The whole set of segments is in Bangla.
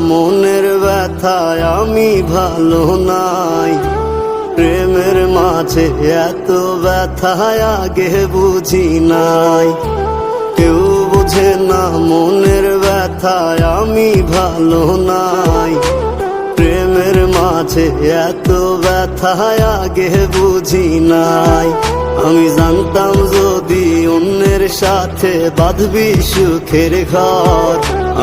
মনের ব্যথায় আমি ভালো নাই। প্রেমের মাঝে এত ব্যথায় আগে বুঝি নাই। কেউ বোঝে না মনের ব্যথায় আমি ভালো নাই। প্রেমের মাঝে এত ব্যথায় আগে বুঝি নাই। আমি জানতাম যদি অন্যের সাথে বাঁধবি সুখের ঘর,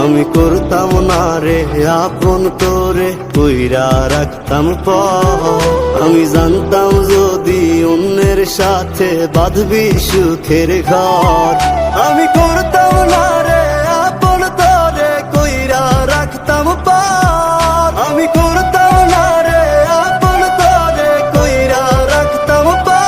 আমি করতাম না রে আপন তোরে কইরা রাখতাম পর। আমি জানতাম যদি অন্যের সাথে বাঁধবি সুখের ঘর, আমি করতাম না রে আপন তোরে কইরা রাখতাম পর। আমি করতাম না রে আপন তোরে কইরা রাখতাম পর।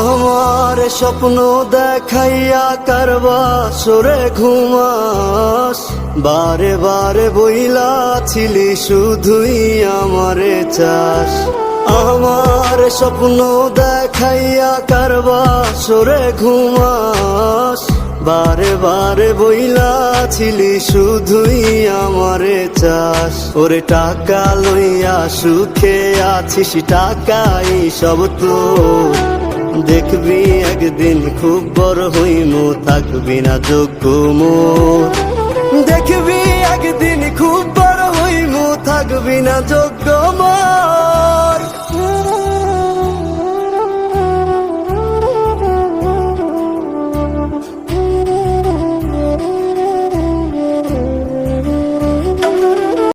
আমার স্বপ্ন দেখাইয়া কারবা সরে ঘুমাস, বারে বারে বইলা ছিলি শুধুই আমারে চাস। আমার স্বপ্ন দেখাইয়া কারবা সরে ঘুমাস, বারে বারে বইলা ছিলি শুধুই আমারে চাস। ওরে টাকা লইয়া সুখে আছিস, টাকাই সব তো দেখবি একদিন খুব বড় হইমু, থাকবি না যোগ্য মোর। দেখবি একদিন খুব বড় হইমু, থাকবি না যোগ্য মোর।